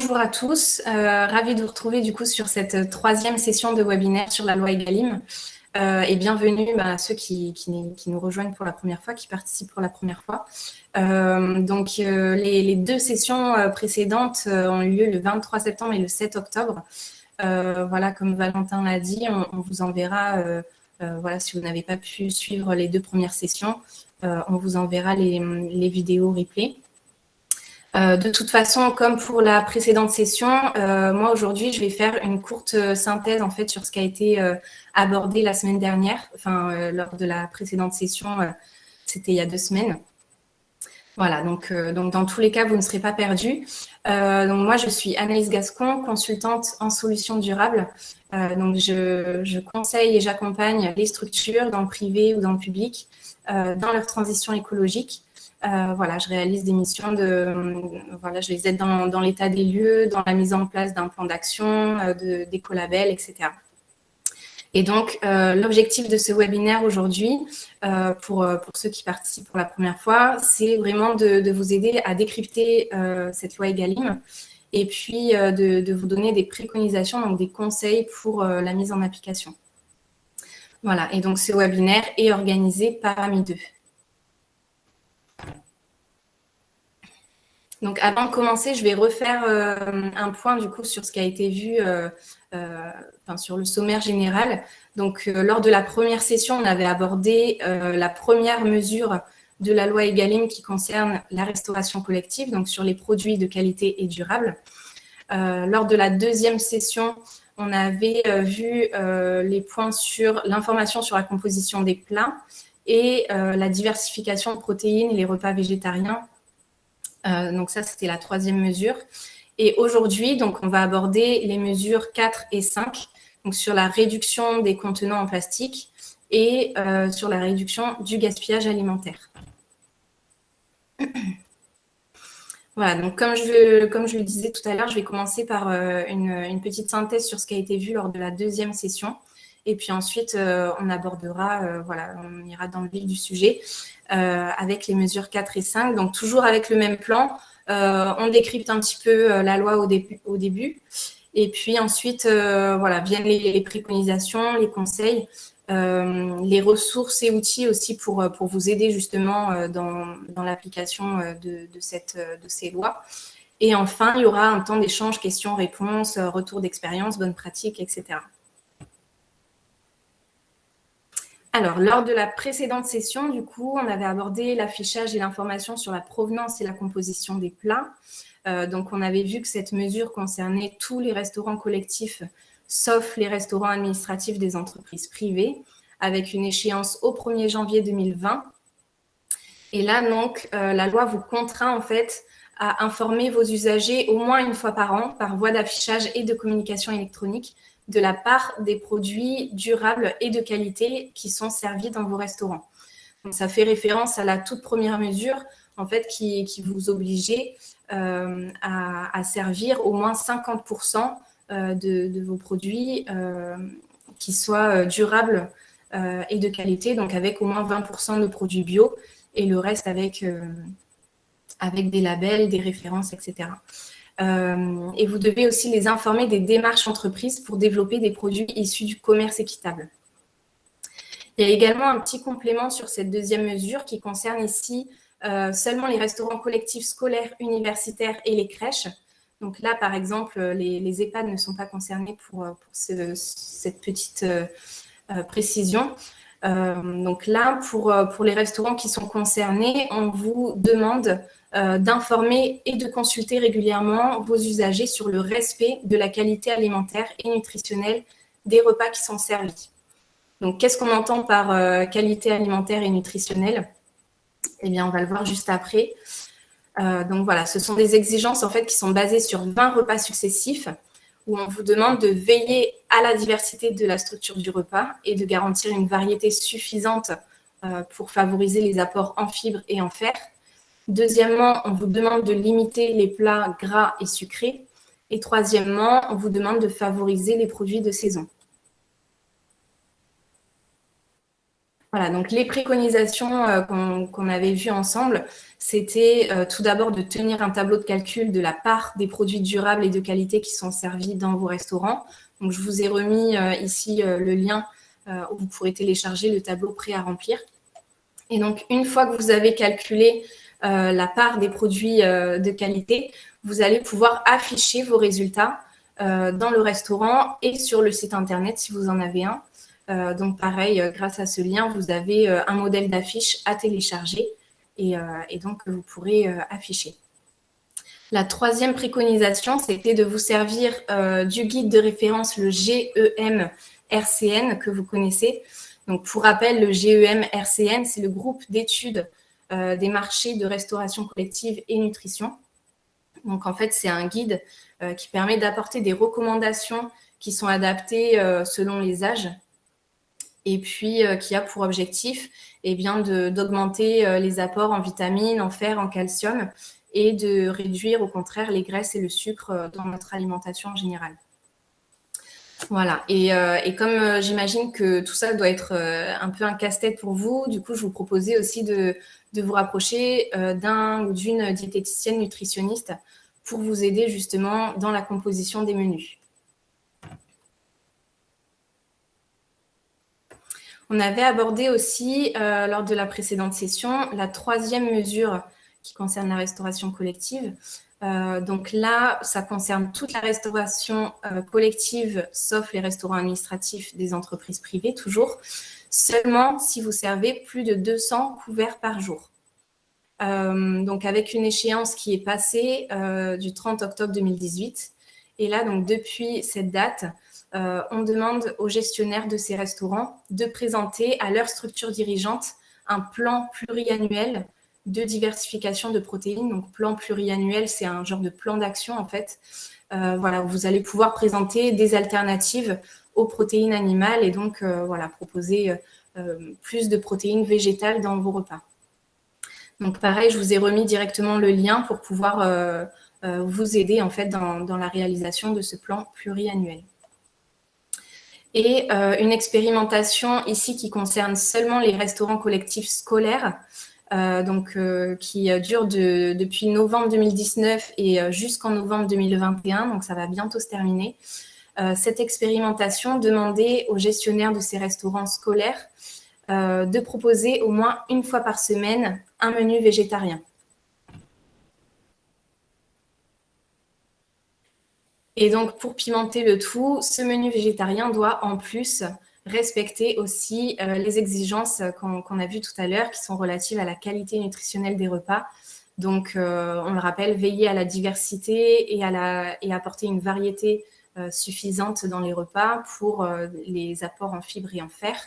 bonjour à tous. Ravie de vous retrouver du coup sur cette troisième session de webinaire sur la loi Egalim. Et bienvenue à ceux qui nous rejoignent pour la première fois, qui participent pour la première fois. Les deux sessions précédentes ont eu lieu le 23 septembre et le 7 octobre. Voilà, comme Valentin l'a dit, on vous enverra, si vous n'avez pas pu suivre les deux premières sessions, on vous enverra les vidéos replay. De toute façon, comme pour la précédente session, moi aujourd'hui, je vais faire une courte synthèse en fait sur ce qui a été abordé la semaine dernière, lors de la précédente session, c'était il y a 2 semaines. Voilà, donc dans tous les cas, vous ne serez pas perdus. Donc moi, je suis Anaïs Gascon, consultante en solutions durables. Donc je conseille et j'accompagne les structures dans le privé ou dans le public dans leur transition écologique. Je réalise des missions je les aide dans l'état des lieux, dans la mise en place d'un plan d'action, d'écolabels, etc. Et donc, l'objectif de ce webinaire aujourd'hui, pour ceux qui participent pour la première fois, c'est vraiment de vous aider à décrypter cette loi Egalim et puis de vous donner des préconisations, donc des conseils pour la mise en application. Voilà, et donc ce webinaire est organisé par Ami2. Donc, avant de commencer, je vais refaire un point du coup sur ce qui a été vu sur le sommaire général. Donc, lors de la première session, on avait abordé la première mesure de la loi Egalim qui concerne la restauration collective, donc sur les produits de qualité et durable. Lors de la deuxième session, on avait vu les points sur l'information sur la composition des plats et la diversification de protéines et les repas végétariens. Donc ça, c'était la troisième mesure. Et aujourd'hui, donc, on va aborder les mesures 4 et 5, donc sur la réduction des contenants en plastique et sur la réduction du gaspillage alimentaire. Voilà, donc comme je le disais tout à l'heure, je vais commencer par une petite synthèse sur ce qui a été vu lors de la deuxième session. Et puis ensuite, on abordera, on ira dans le vif du sujet avec les mesures 4 et 5. Donc, toujours avec le même plan, on décrypte un petit peu la loi au début. Et puis ensuite, viennent les préconisations, les conseils, les ressources et outils aussi pour vous aider justement dans l'application de ces lois. Et enfin, il y aura un temps d'échange, questions-réponses, retour d'expérience, bonnes pratiques, etc. Alors, lors de la précédente session, du coup, on avait abordé l'affichage et l'information sur la provenance et la composition des plats. Donc, on avait vu que cette mesure concernait tous les restaurants collectifs, sauf les restaurants administratifs des entreprises privées, avec une échéance au 1er janvier 2020. Et là, donc, la loi vous contraint, en fait, à informer vos usagers au moins une fois par an, par voie d'affichage et de communication électronique, de la part des produits durables et de qualité qui sont servis dans vos restaurants. Donc, ça fait référence à la toute première mesure, en fait, qui vous obligeait à servir au moins 50% de vos produits qui soient durables et de qualité, donc avec au moins 20% de produits bio et le reste avec des labels, des références, etc. Et vous devez aussi les informer des démarches entreprises pour développer des produits issus du commerce équitable. Il y a également un petit complément sur cette deuxième mesure qui concerne ici seulement les restaurants collectifs scolaires, universitaires et les crèches. Donc là, par exemple, les EHPAD ne sont pas concernés pour cette petite précision. Donc là, pour les restaurants qui sont concernés, on vous demande d'informer et de consulter régulièrement vos usagers sur le respect de la qualité alimentaire et nutritionnelle des repas qui sont servis. Donc, qu'est-ce qu'on entend par qualité alimentaire et nutritionnelle? Eh bien, on va le voir juste après. Donc voilà, ce sont des exigences en fait qui sont basées sur 20 repas successifs où on vous demande de veiller à la diversité de la structure du repas et de garantir une variété suffisante pour favoriser les apports en fibres et en fer. Deuxièmement, on vous demande de limiter les plats gras et sucrés. Et troisièmement, on vous demande de favoriser les produits de saison. Voilà, donc les préconisations qu'on avait vues ensemble, c'était tout d'abord de tenir un tableau de calcul de la part des produits durables et de qualité qui sont servis dans vos restaurants. Donc, je vous ai remis ici le lien où vous pourrez télécharger le tableau prêt à remplir. Et donc, une fois que vous avez calculé la part des produits de qualité, vous allez pouvoir afficher vos résultats dans le restaurant et sur le site internet si vous en avez un. Donc, pareil, grâce à ce lien, vous avez un modèle d'affiche à télécharger et donc vous pourrez afficher. La troisième préconisation, c'était de vous servir du guide de référence, le GEM-RCN, que vous connaissez. Donc, pour rappel, le GEM-RCN, c'est le groupe d'études des marchés de restauration collective et nutrition. Donc, en fait, c'est un guide qui permet d'apporter des recommandations qui sont adaptées selon les âges et puis qui a pour objectif d'augmenter les apports en vitamines, en fer, en calcium et de réduire au contraire les graisses et le sucre dans notre alimentation en général. Voilà, et comme j'imagine que tout ça doit être un peu un casse-tête pour vous, du coup, je vous proposais aussi de vous rapprocher d'un ou d'une diététicienne nutritionniste pour vous aider justement dans la composition des menus. On avait abordé aussi, lors de la précédente session, la troisième mesure qui concerne la restauration collective. Donc là, ça concerne toute la restauration collective, sauf les restaurants administratifs des entreprises privées, toujours, seulement si vous servez plus de 200 couverts par jour. Donc avec une échéance qui est passée du 30 octobre 2018. Et là, donc depuis cette date, on demande aux gestionnaires de ces restaurants de présenter à leur structure dirigeante un plan pluriannuel de diversification de protéines. Donc, plan pluriannuel, c'est un genre de plan d'action, en fait. Voilà, vous allez pouvoir présenter des alternatives aux protéines animales et donc, voilà, proposer plus de protéines végétales dans vos repas. Donc, pareil, je vous ai remis directement le lien pour pouvoir vous aider, en fait, dans la réalisation de ce plan pluriannuel. Et une expérimentation ici qui concerne seulement les restaurants collectifs scolaires, qui dure depuis novembre 2019 et jusqu'en novembre 2021, donc ça va bientôt se terminer. Cette expérimentation demandait aux gestionnaires de ces restaurants scolaires de proposer au moins une fois par semaine un menu végétarien. Et donc, pour pimenter le tout, ce menu végétarien doit en plus respecter aussi les exigences qu'on a vues tout à l'heure, qui sont relatives à la qualité nutritionnelle des repas. Donc, on le rappelle, veiller à la diversité et apporter une variété suffisante dans les repas pour les apports en fibres et en fer,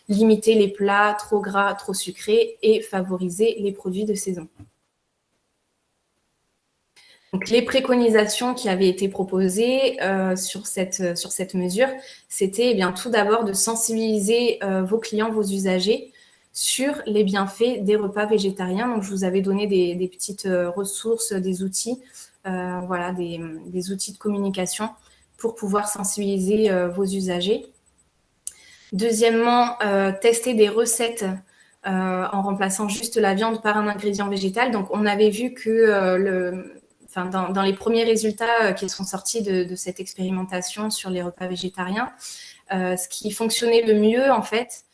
limiter les plats trop gras, trop sucrés et favoriser les produits de saison. Donc, les préconisations qui avaient été proposées sur cette mesure, c'était tout d'abord de sensibiliser vos clients, vos usagers sur les bienfaits des repas végétariens. Donc, je vous avais donné des petites ressources, des outils, voilà, des outils de communication pour pouvoir sensibiliser vos usagers. Deuxièmement, tester des recettes en remplaçant juste la viande par un ingrédient végétal. Donc, on avait vu que dans les premiers résultats qui sont sortis de cette expérimentation sur les repas végétariens, ce qui fonctionnait le mieux, en fait,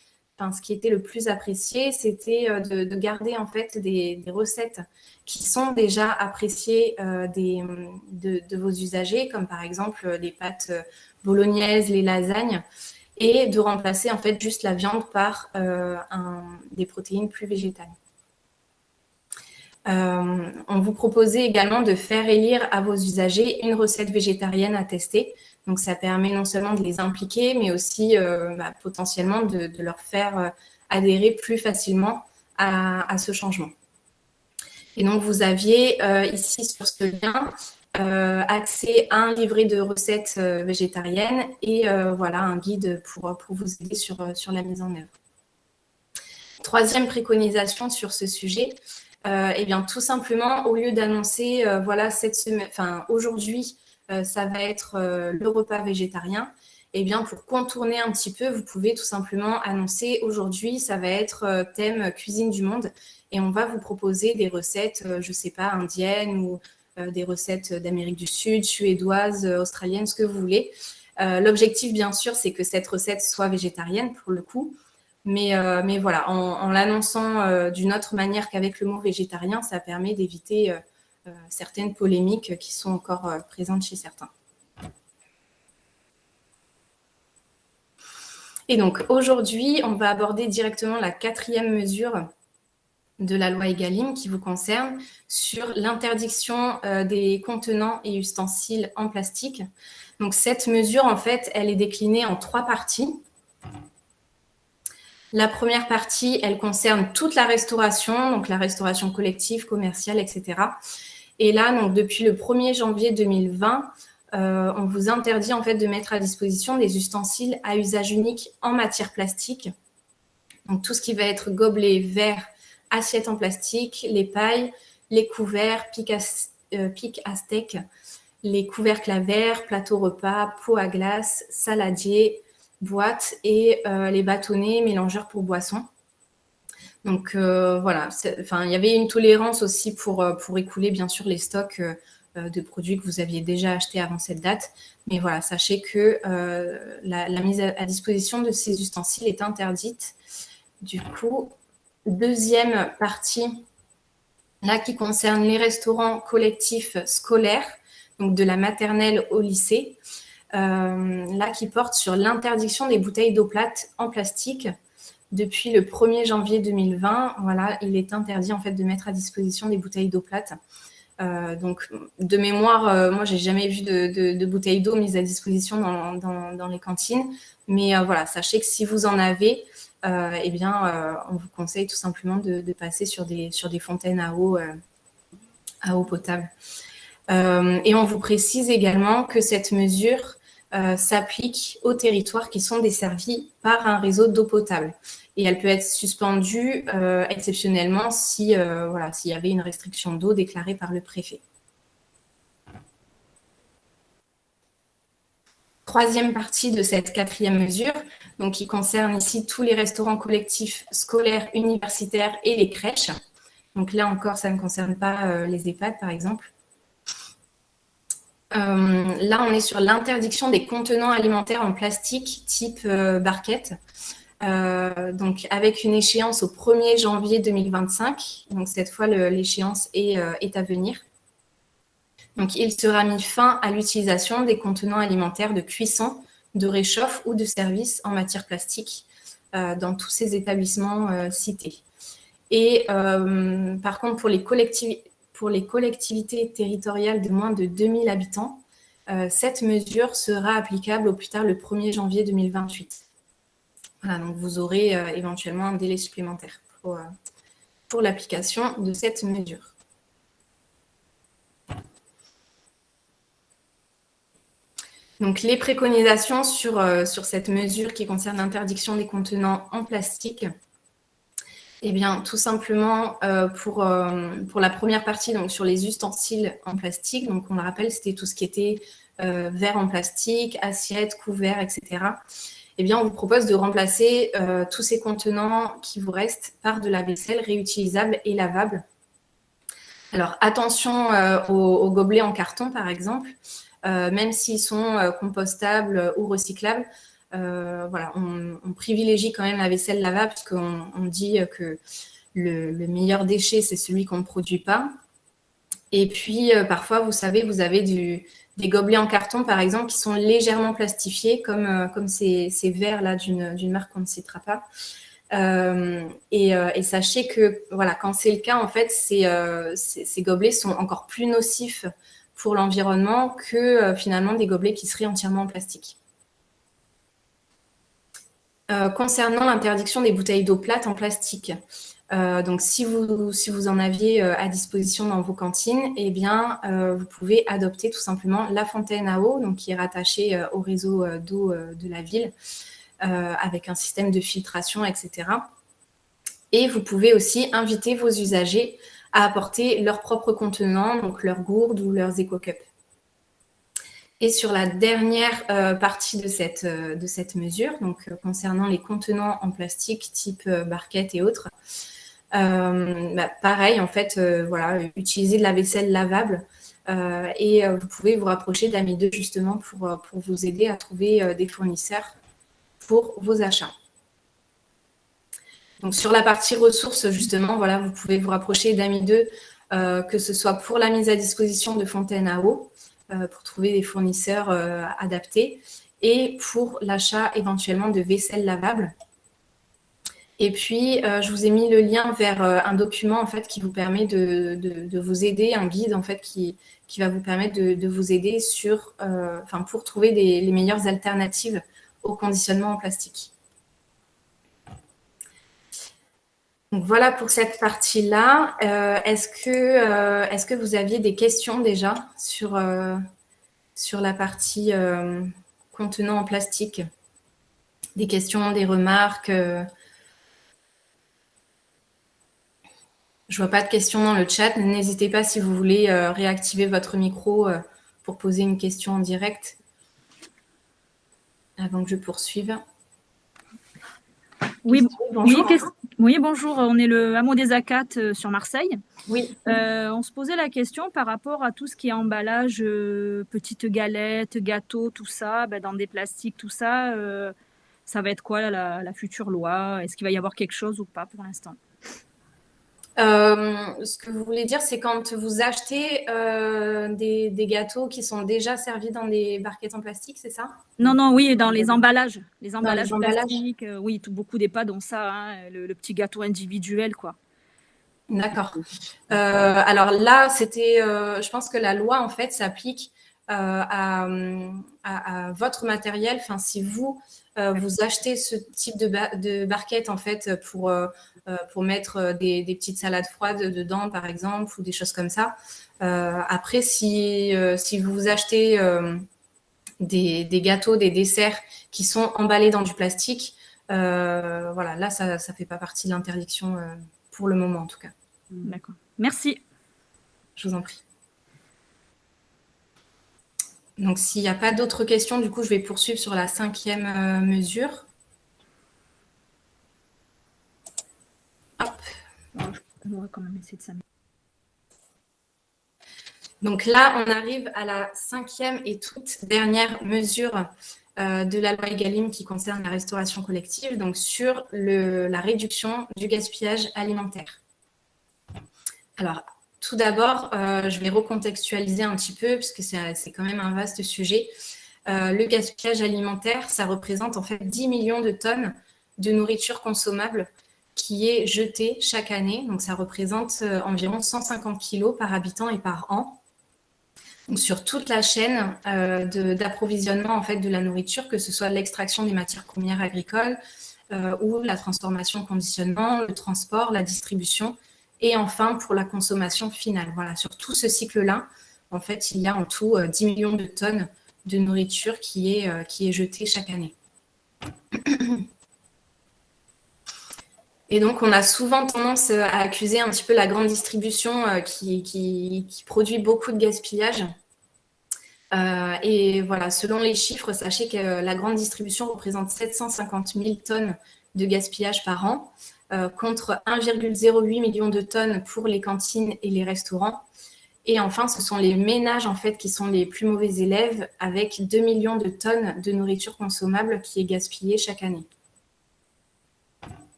ce qui était le plus apprécié, c'était de garder, en fait, des recettes qui sont déjà appréciées de vos usagers, comme par exemple les pâtes bolognaises, les lasagnes, et de remplacer, en fait, juste la viande par des protéines plus végétales. On vous proposait également de faire élire à vos usagers une recette végétarienne à tester. Donc, ça permet non seulement de les impliquer, mais aussi potentiellement de leur faire adhérer plus facilement à ce changement. Et donc, vous aviez ici sur ce lien accès à un livret de recettes végétariennes et voilà, un guide pour vous aider sur la mise en œuvre. Troisième préconisation sur ce sujet, tout simplement, au lieu d'annoncer, voilà, cette semaine, aujourd'hui, ça va être le repas végétarien, eh bien, pour contourner un petit peu, vous pouvez tout simplement annoncer aujourd'hui, ça va être thème cuisine du monde et on va vous proposer des recettes, je ne sais pas, indiennes ou des recettes d'Amérique du Sud, suédoises, australiennes, ce que vous voulez. L'objectif, bien sûr, c'est que cette recette soit végétarienne pour le coup. Mais voilà, en l'annonçant d'une autre manière qu'avec le mot végétarien, ça permet d'éviter certaines polémiques qui sont encore présentes chez certains. Et donc aujourd'hui, on va aborder directement la 4e mesure de la loi Egalim qui vous concerne sur l'interdiction des contenants et ustensiles en plastique. Donc cette mesure, en fait, elle est déclinée en 3 parties. La première partie, elle concerne toute la restauration, donc la restauration collective, commerciale, etc. Et là, donc, depuis le 1er janvier 2020, on vous interdit en fait de mettre à disposition des ustensiles à usage unique en matière plastique. Donc tout ce qui va être gobelet, verre, assiette en plastique, les pailles, les couverts, pics à steak, les couvercles à verre, plateau repas, pots à glace, saladier, boîtes et les bâtonnets, mélangeurs pour boissons. Donc voilà, il y avait une tolérance aussi pour écouler bien sûr les stocks de produits que vous aviez déjà achetés avant cette date. Mais voilà, sachez que la mise à disposition de ces ustensiles est interdite. Du coup, deuxième partie, là qui concerne les restaurants collectifs scolaires, donc de la maternelle au lycée, là qui porte sur l'interdiction des bouteilles d'eau plate en plastique. Depuis le 1er janvier 2020, voilà, il est interdit en fait de mettre à disposition des bouteilles d'eau plate. Donc, de mémoire, moi, j'ai jamais vu de bouteilles d'eau mises à disposition dans les cantines. Mais voilà, sachez que si vous en avez, eh bien, on vous conseille tout simplement de passer sur des fontaines à eau potable. Et on vous précise également que cette mesure s'applique aux territoires qui sont desservis par un réseau d'eau potable. Et elle peut être suspendue exceptionnellement s'il y avait une restriction d'eau déclarée par le préfet. Troisième partie de cette 4e mesure, donc qui concerne ici tous les restaurants collectifs scolaires, universitaires et les crèches. Donc là encore, ça ne concerne pas les EHPAD, par exemple. Là, on est sur l'interdiction des contenants alimentaires en plastique type barquette. Donc, avec une échéance au 1er janvier 2025. Donc, cette fois, l'échéance est à venir. Donc, il sera mis fin à l'utilisation des contenants alimentaires de cuisson, de réchauffe ou de service en matière plastique dans tous ces établissements cités. Et par contre, pour les collectivités territoriales de moins de 2000 habitants, cette mesure sera applicable au plus tard le 1er janvier 2028. Voilà, donc vous aurez éventuellement un délai supplémentaire pour l'application de cette mesure. Donc les préconisations sur cette mesure qui concerne l'interdiction des contenants en plastique, eh bien, tout simplement, pour la première partie, donc sur les ustensiles en plastique, donc on le rappelle, c'était tout ce qui était verre en plastique, assiettes, couverts, etc. Eh bien, on vous propose de remplacer tous ces contenants qui vous restent par de la vaisselle réutilisable et lavable. Alors, attention aux gobelets en carton, par exemple, même s'ils sont compostables ou recyclables. Voilà, on privilégie quand même la vaisselle lavable parce qu'on dit que le meilleur déchet, c'est celui qu'on ne produit pas. Et puis, parfois, vous savez, vous avez des gobelets en carton, par exemple, qui sont légèrement plastifiés, comme ces verres-là d'une marque qu'on ne citera pas. Et sachez que, voilà, quand c'est le cas, en fait, ces gobelets sont encore plus nocifs pour l'environnement que finalement des gobelets qui seraient entièrement en plastique. Concernant l'interdiction des bouteilles d'eau plate en plastique, donc si vous en aviez à disposition dans vos cantines, eh bien, vous pouvez adopter tout simplement la fontaine à eau, donc qui est rattachée au réseau d'eau de la ville, avec un système de filtration, etc. Et vous pouvez aussi inviter vos usagers à apporter leurs propres contenants, donc leurs gourdes ou leurs éco-cups. Et sur la dernière partie de cette mesure, donc concernant les contenants en plastique type barquette et autres, pareil, en fait, voilà, utiliser de la vaisselle lavable et vous pouvez vous rapprocher d'Ami 2 justement pour vous aider à trouver des fournisseurs pour vos achats. Donc sur la partie ressources, justement, voilà, vous pouvez vous rapprocher d'Ami 2, que ce soit pour la mise à disposition de fontaines à eau, pour trouver des fournisseurs adaptés, et pour l'achat éventuellement de vaisselle lavable. Et puis, je vous ai mis le lien vers un document en fait qui vous permet de vous aider, un guide en fait qui va vous permettre de vous aider pour trouver les meilleures alternatives au conditionnement en plastique. Donc voilà pour cette partie-là. Est-ce que vous aviez des questions déjà sur la partie contenant en plastique? Des questions, des remarques? Je vois pas de questions dans le chat. N'hésitez pas si vous voulez réactiver votre micro pour poser une question en direct avant que je poursuive. Oui, bonjour. Oui, bonjour. On est le hameau des Acates sur Marseille. Oui. On se posait la question par rapport à tout ce qui est emballage, petites galettes, gâteaux, tout ça, dans des plastiques, tout ça. Ça va être quoi la future loi? Est-ce qu'il va y avoir quelque chose ou pas pour l'instant? Ce que vous voulez dire, c'est quand vous achetez des gâteaux qui sont déjà servis dans des barquettes en plastique, c'est ça? Non, oui, dans les emballages. Les emballages emballages. plastiques, oui, beaucoup d'EHPAD ont ça, hein, le petit gâteau individuel, quoi. D'accord. Alors là, je pense que la loi, en fait, s'applique à votre matériel. Enfin, si vous achetez ce type de barquette, en fait, pour mettre des petites salades froides dedans, par exemple, ou des choses comme ça. Après, si vous achetez des gâteaux, des desserts qui sont emballés dans du plastique, voilà, là, ça ne fait pas partie de l'interdiction pour le moment, en tout cas. D'accord. Merci. Je vous en prie. Donc, s'il n'y a pas d'autres questions, du coup, je vais poursuivre sur la 5e mesure. Hop. On va quand même essayer de s'amuser. Donc là, on arrive à la 5e et toute dernière mesure de la loi Egalim qui concerne la restauration collective, donc sur la réduction du gaspillage alimentaire. Alors, tout d'abord, je vais recontextualiser un petit peu, puisque c'est quand même un vaste sujet. Le gaspillage alimentaire, ça représente en fait 10 millions de tonnes de nourriture consommable qui est jetée chaque année. Donc, ça représente environ 150 kilos par habitant et par an. Donc, sur toute la chaîne d'approvisionnement en fait, de la nourriture, que ce soit l'extraction des matières premières agricoles ou la transformation, conditionnement, le transport, la distribution et enfin pour la consommation finale. Voilà, sur tout ce cycle-là, en fait, il y a en tout 10 millions de tonnes de nourriture qui est jetée chaque année. Et donc, on a souvent tendance à accuser un petit peu la grande distribution qui produit beaucoup de gaspillage. Et voilà, selon les chiffres, sachez que la grande distribution représente 750 000 tonnes de gaspillage par an, contre 1,08 million de tonnes pour les cantines et les restaurants. Et enfin, ce sont les ménages en fait qui sont les plus mauvais élèves, avec 2 millions de tonnes de nourriture consommable qui est gaspillée chaque année.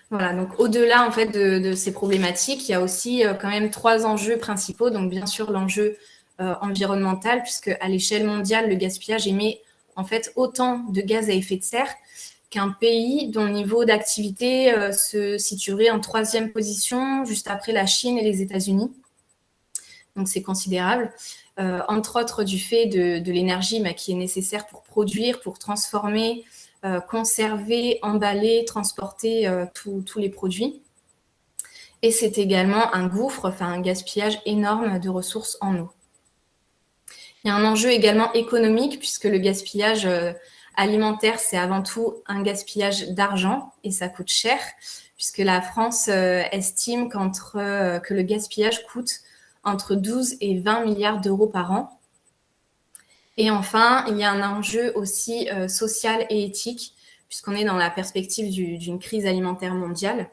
Voilà, donc au-delà en fait de ces problématiques, il y a aussi quand même 3 enjeux principaux. Donc bien sûr l'enjeu environnemental, puisque à l'échelle mondiale, le gaspillage émet en fait autant de gaz à effet de serre qu'un pays dont le niveau d'activité se situerait en 3e position, juste après la Chine et les États-Unis. Donc c'est considérable, entre autres du fait de l'énergie qui est nécessaire pour produire, pour transformer, conserver, emballer, transporter tous les produits. Et c'est également un gouffre, enfin un gaspillage énorme de ressources en eau. Il y a un enjeu également économique, puisque le gaspillage alimentaire, c'est avant tout un gaspillage d'argent et ça coûte cher, puisque la France estime que le gaspillage coûte entre 12 et 20 milliards d'euros par an. Et enfin, il y a un enjeu aussi social et éthique, puisqu'on est dans la perspective d'une crise alimentaire mondiale.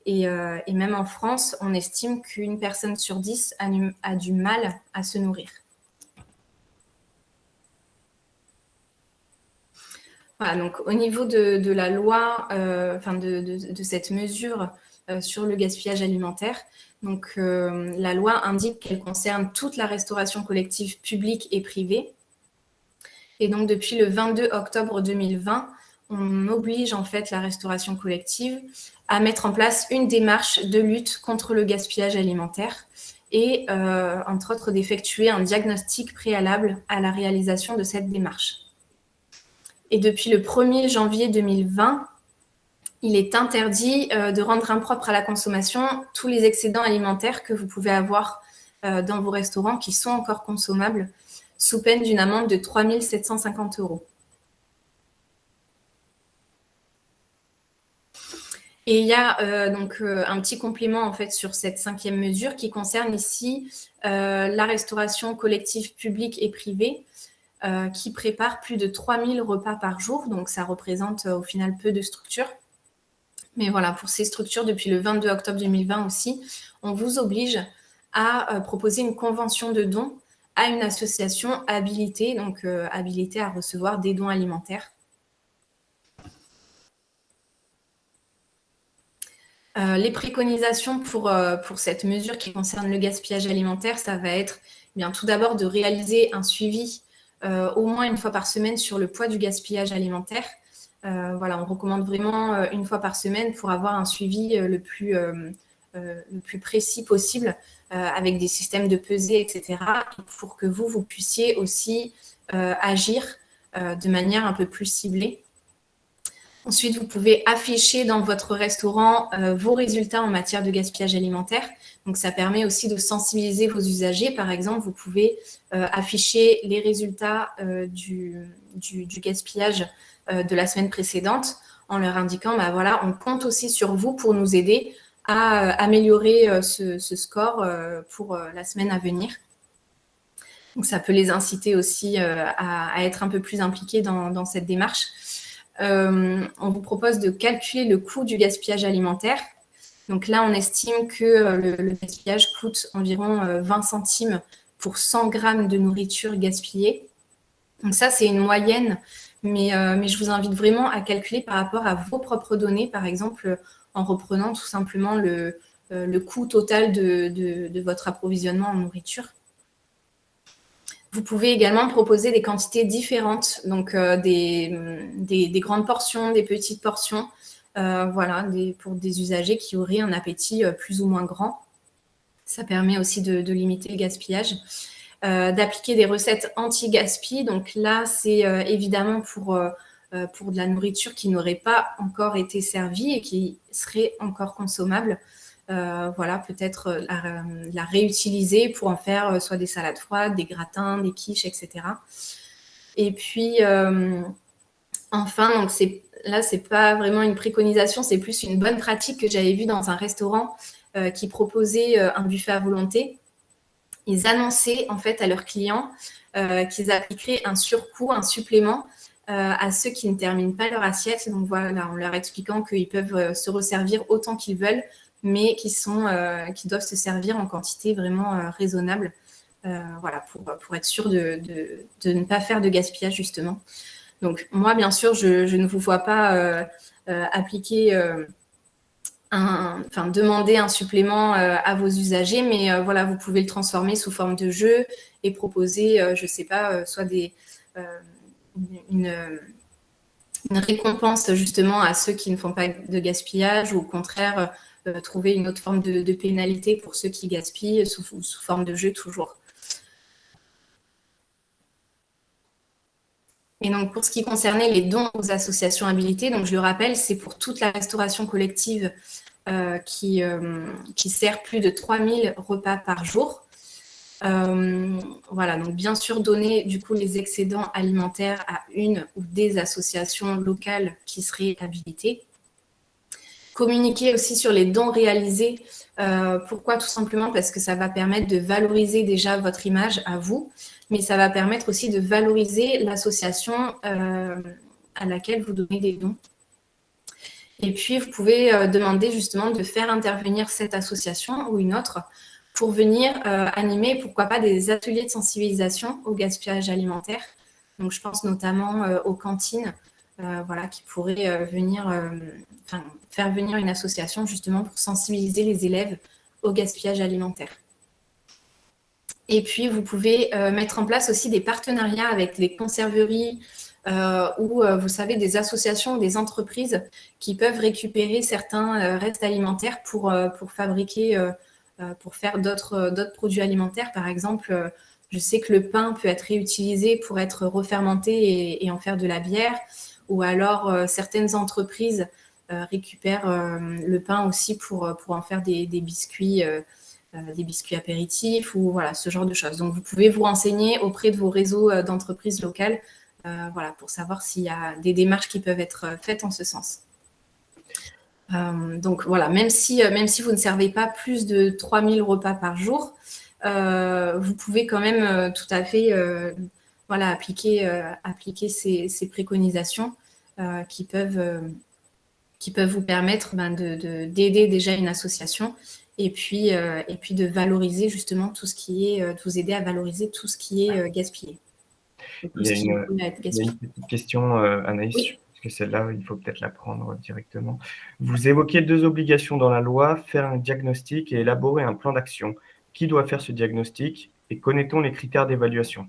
Et même en France, on estime qu'une personne sur 10 a du mal à se nourrir. Voilà, donc au niveau de la loi, de cette mesure sur le gaspillage alimentaire, donc la loi indique qu'elle concerne toute la restauration collective publique et privée. Et donc depuis le 22 octobre 2020, on oblige en fait la restauration collective à mettre en place une démarche de lutte contre le gaspillage alimentaire et entre autres d'effectuer un diagnostic préalable à la réalisation de cette démarche. Et depuis le 1er janvier 2020, il est interdit de rendre impropres à la consommation tous les excédents alimentaires que vous pouvez avoir dans vos restaurants qui sont encore consommables, sous peine d'une amende de 3 750 €. Et il y a donc un petit complément en fait sur cette 5e mesure qui concerne ici la restauration collective publique et privée qui prépare plus de 3000 repas par jour. Donc ça représente au final peu de structures. Mais voilà, pour ces structures, depuis le 22 octobre 2020 aussi, on vous oblige à proposer une convention de dons à une association habilitée, donc habilitée à recevoir des dons alimentaires. Les préconisations pour cette mesure qui concerne le gaspillage alimentaire, ça va être bien tout d'abord de réaliser un suivi au moins une fois par semaine sur le poids du gaspillage alimentaire. Voilà, on recommande vraiment une fois par semaine pour avoir un suivi le plus précis possible avec des systèmes de pesée, etc. pour que vous puissiez aussi agir de manière un peu plus ciblée. Ensuite, vous pouvez afficher dans votre restaurant vos résultats en matière de gaspillage alimentaire. Donc, ça permet aussi de sensibiliser vos usagers. Par exemple, vous pouvez afficher les résultats du gaspillage de la semaine précédente en leur indiquant, bah voilà, on compte aussi sur vous pour nous aider à améliorer ce score pour la semaine à venir. Donc, ça peut les inciter aussi à être un peu plus impliqués dans cette démarche. On vous propose de calculer le coût du gaspillage alimentaire. Donc là, on estime que le gaspillage coûte environ 20 centimes pour 100 grammes de nourriture gaspillée. Donc ça, c'est une moyenne, mais je vous invite vraiment à calculer par rapport à vos propres données, par exemple, en reprenant tout simplement le coût total de votre approvisionnement en nourriture. Vous pouvez également proposer des quantités différentes, donc des grandes portions, des petites portions, voilà, pour des usagers qui auraient un appétit plus ou moins grand. Ça permet aussi de limiter le gaspillage. D'appliquer des recettes anti-gaspi. Donc là, c'est évidemment pour de la nourriture qui n'aurait pas encore été servie et qui serait encore consommable. Voilà, peut-être la réutiliser pour en faire soit des salades froides, des gratins, des quiches, etc. Et puis, enfin, donc là, c'est pas vraiment une préconisation, c'est plus une bonne pratique que j'avais vue dans un restaurant qui proposait un buffet à volonté. Ils annonçaient en fait à leurs clients qu'ils appliqueraient un surcoût, un supplément à ceux qui ne terminent pas leur assiette. Donc voilà, en leur expliquant qu'ils peuvent se resservir autant qu'ils veulent, mais qui doivent se servir en quantité vraiment raisonnable, voilà, pour être sûr de ne pas faire de gaspillage justement. Donc moi, bien sûr, je ne vous vois pas appliquer, demander un supplément à vos usagers, mais voilà, vous pouvez le transformer sous forme de jeu et proposer, je ne sais pas, soit une récompense justement à ceux qui ne font pas de gaspillage ou au contraire trouver une autre forme de pénalité pour ceux qui gaspillent sous forme de jeu toujours. Et donc pour ce qui concernait les dons aux associations habilitées, donc je le rappelle, c'est pour toute la restauration collective qui sert plus de 3000 repas par jour. Voilà, donc bien sûr donner du coup les excédents alimentaires à une ou des associations locales qui seraient habilitées. Communiquer aussi sur les dons réalisés. Pourquoi? Tout simplement parce que ça va permettre de valoriser déjà votre image à vous, mais ça va permettre aussi de valoriser l'association à laquelle vous donnez des dons. Et puis, vous pouvez demander justement de faire intervenir cette association ou une autre pour venir animer, pourquoi pas, des ateliers de sensibilisation au gaspillage alimentaire. Donc, je pense notamment aux cantines, voilà, qui pourraient faire venir une association justement pour sensibiliser les élèves au gaspillage alimentaire. Et puis, vous pouvez mettre en place aussi des partenariats avec les conserveries ou, vous savez, des associations ou des entreprises qui peuvent récupérer certains restes alimentaires pour fabriquer, pour faire d'autres produits alimentaires. Par exemple, je sais que le pain peut être réutilisé pour être refermenté et en faire de la bière. Ou alors, certaines entreprises récupèrent le pain aussi pour en faire des biscuits apéritifs ou voilà, ce genre de choses. Donc, vous pouvez vous renseigner auprès de vos réseaux d'entreprises locales voilà, pour savoir s'il y a des démarches qui peuvent être faites en ce sens. Donc, voilà, même si vous ne servez pas plus de 3000 repas par jour, vous pouvez quand même tout à fait voilà, appliquer ces préconisations qui peuvent vous permettre d'aider déjà une association et puis de valoriser justement tout ce qui est, de vous aider à valoriser tout ce qui est gaspillé. Il y a une petite question, Anaïs, oui. parce que celle-là, il faut peut-être la prendre directement. Vous évoquez 2 obligations dans la loi, faire un diagnostic et élaborer un plan d'action. Qui doit faire ce diagnostic et connaît-on les critères d'évaluation?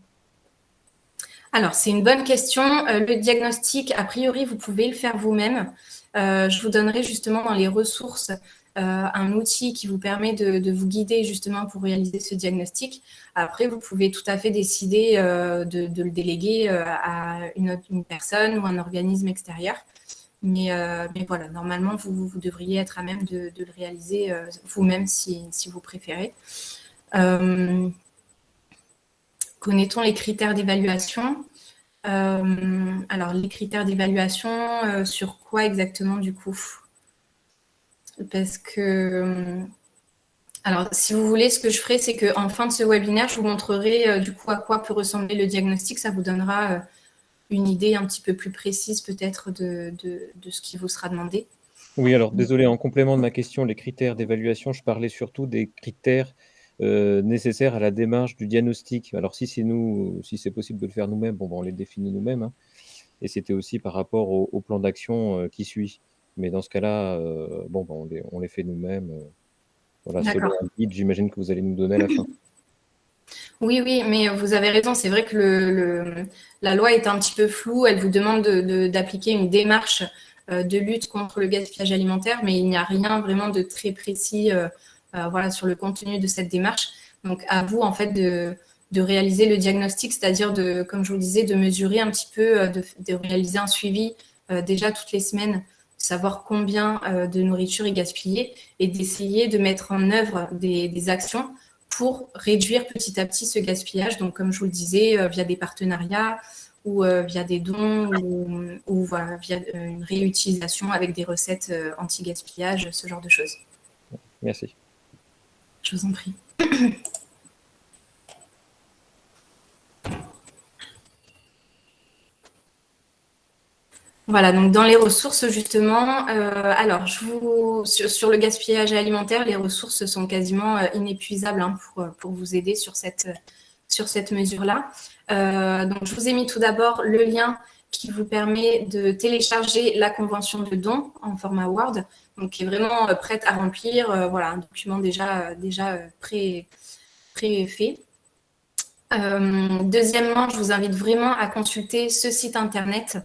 Alors, c'est une bonne question. Le diagnostic, a priori, vous pouvez le faire vous-même. Je vous donnerai justement dans les ressources un outil qui vous permet de vous guider justement pour réaliser ce diagnostic. Après, vous pouvez tout à fait décider de le déléguer à une personne ou un organisme extérieur. Mais voilà, normalement, vous devriez être à même de le réaliser vous-même si vous préférez. Connaît-on les critères d'évaluation? Alors, les critères d'évaluation, sur quoi exactement du coup? Parce que, alors, si vous voulez, ce que je ferai, c'est qu'en fin de ce webinaire, je vous montrerai du coup à quoi peut ressembler le diagnostic. Ça vous donnera une idée un petit peu plus précise peut-être de ce qui vous sera demandé. Oui, alors désolé, en complément de ma question, les critères d'évaluation, je parlais surtout des critères nécessaires à la démarche du diagnostic. Alors si c'est possible de le faire nous-mêmes, bon, on les définit nous-mêmes, hein. Et c'était aussi par rapport au plan d'action qui suit. Mais dans ce cas-là, on les fait nous-mêmes. Voilà, selon un guide, j'imagine que vous allez nous donner à la fin. Oui, mais vous avez raison. C'est vrai que la loi est un petit peu floue. Elle vous demande d'appliquer une démarche de lutte contre le gaspillage alimentaire, mais il n'y a rien vraiment de très précis voilà, sur le contenu de cette démarche. Donc, à vous, en fait, de réaliser le diagnostic, c'est-à-dire, comme je vous le disais, de mesurer un petit peu, de réaliser un suivi déjà toutes les semaines, de savoir combien de nourriture est gaspillée et d'essayer de mettre en œuvre des actions pour réduire petit à petit ce gaspillage. Donc, comme je vous le disais, via des partenariats ou via des dons ou voilà, via une réutilisation avec des recettes anti-gaspillage, ce genre de choses. Merci. Je vous en prie. Voilà, donc dans les ressources, justement, alors sur le gaspillage alimentaire, les ressources sont quasiment inépuisables hein, pour vous aider sur cette mesure-là. Donc, je vous ai mis tout d'abord le lien qui vous permet de télécharger la convention de don en format Word, donc qui est vraiment prête à remplir, voilà, un document déjà pré-fait. Deuxièmement, je vous invite vraiment à consulter ce site internet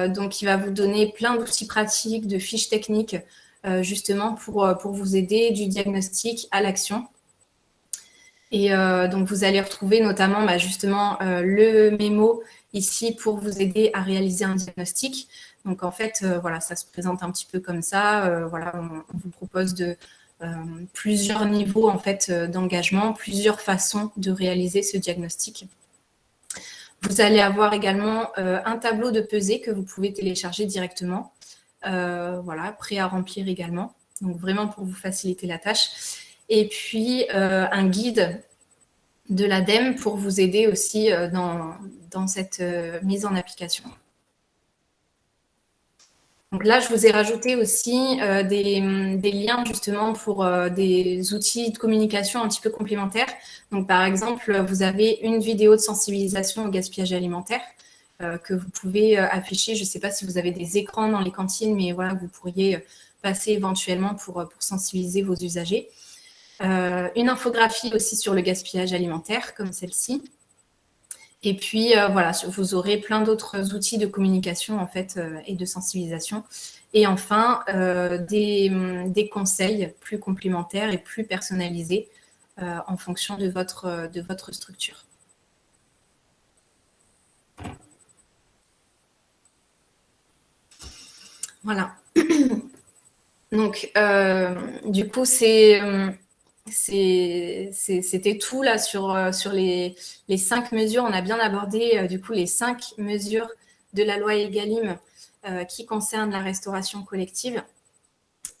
donc, il va vous donner plein d'outils pratiques, de fiches techniques, justement pour vous aider du diagnostic à l'action. Et donc, vous allez retrouver notamment justement le mémo ici pour vous aider à réaliser un diagnostic. Donc, en fait, voilà, ça se présente un petit peu comme ça. Voilà, on vous propose plusieurs niveaux en fait, d'engagement, plusieurs façons de réaliser ce diagnostic. Vous allez avoir également un tableau de pesée que vous pouvez télécharger directement. voilà, prêt à remplir également. Donc, vraiment pour vous faciliter la tâche. Et puis, un guide de l'ADEME pour vous aider aussi dans cette mise en application. Donc là, je vous ai rajouté aussi des liens justement pour des outils de communication un petit peu complémentaires. Donc par exemple, vous avez une vidéo de sensibilisation au gaspillage alimentaire que vous pouvez afficher. Je ne sais pas si vous avez des écrans dans les cantines, mais voilà, vous pourriez passer éventuellement pour sensibiliser vos usagers. Une infographie aussi sur le gaspillage alimentaire, comme celle-ci. Et puis, voilà, vous aurez plein d'autres outils de communication, en fait, et de sensibilisation. Et enfin, des conseils plus complémentaires et plus personnalisés en fonction de votre structure. Voilà. Donc, du coup, c'était tout là sur les 5 mesures. On a bien abordé du coup les 5 mesures de la loi Egalim qui concernent la restauration collective.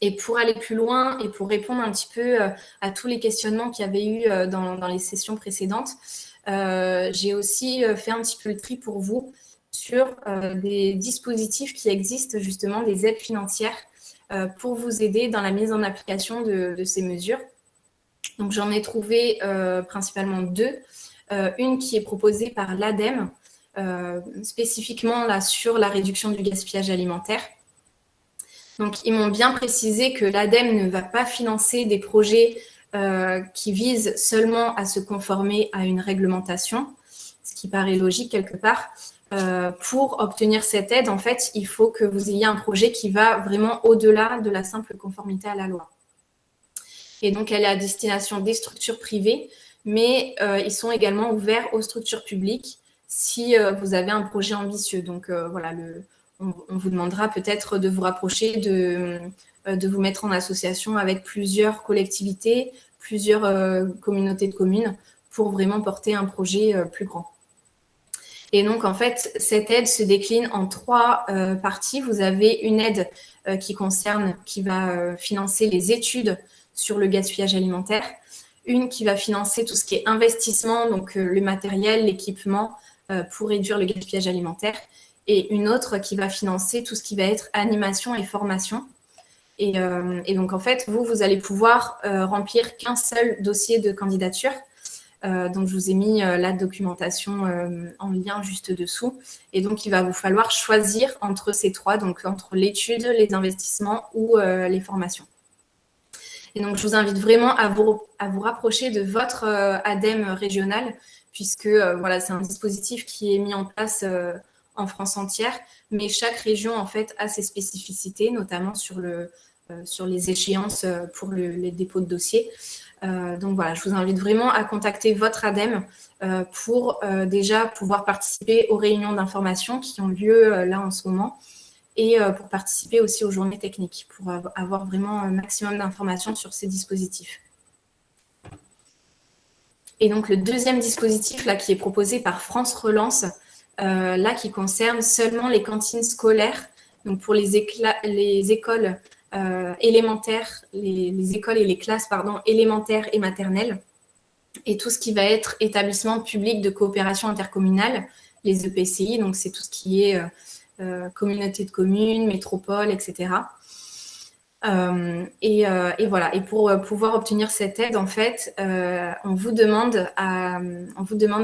Et pour aller plus loin et pour répondre un petit peu à tous les questionnements qu'il y avait eu dans les sessions précédentes, j'ai aussi fait un petit peu le tri pour vous sur des dispositifs qui existent justement, des aides financières pour vous aider dans la mise en application de ces mesures. Donc, j'en ai trouvé principalement 2. Une qui est proposée par l'ADEME, spécifiquement là, sur la réduction du gaspillage alimentaire. Donc, ils m'ont bien précisé que l'ADEME ne va pas financer des projets qui visent seulement à se conformer à une réglementation, ce qui paraît logique quelque part. Pour obtenir cette aide, en fait, il faut que vous ayez un projet qui va vraiment au-delà de la simple conformité à la loi. Et donc, elle est à destination des structures privées, mais ils sont également ouverts aux structures publiques si vous avez un projet ambitieux. Donc, voilà, on vous demandera peut-être de vous rapprocher, de vous mettre en association avec plusieurs collectivités, plusieurs communautés de communes pour vraiment porter un projet plus grand. Et donc, en fait, cette aide se décline en 3 parties. Vous avez une aide qui va financer les études sur le gaspillage alimentaire, une qui va financer tout ce qui est investissement, donc le matériel, l'équipement pour réduire le gaspillage alimentaire, et une autre qui va financer tout ce qui va être animation et formation. Et donc, en fait, vous allez pouvoir remplir qu'un seul dossier de candidature. Donc, je vous ai mis la documentation en lien juste dessous. Et donc, il va vous falloir choisir entre ces 3, donc entre l'étude, les investissements ou les formations. Et donc, je vous invite vraiment à vous rapprocher de votre ADEME régional, puisque voilà, c'est un dispositif qui est mis en place en France entière, mais chaque région, en fait, a ses spécificités, notamment sur les échéances pour les dépôts de dossiers. Donc, voilà, je vous invite vraiment à contacter votre ADEME pour déjà pouvoir participer aux réunions d'information qui ont lieu là en ce moment, et pour participer aussi aux journées techniques, pour avoir vraiment un maximum d'informations sur ces dispositifs. Et donc, le deuxième dispositif là, qui est proposé par France Relance, là, qui concerne seulement les cantines scolaires, donc pour les écoles élémentaires, les écoles et les classes élémentaires et maternelles, et tout ce qui va être établissement public de coopération intercommunale, les EPCI, donc c'est tout ce qui est communauté de communes, métropole, etc. Et voilà. Et pour pouvoir obtenir cette aide, en fait, on vous demande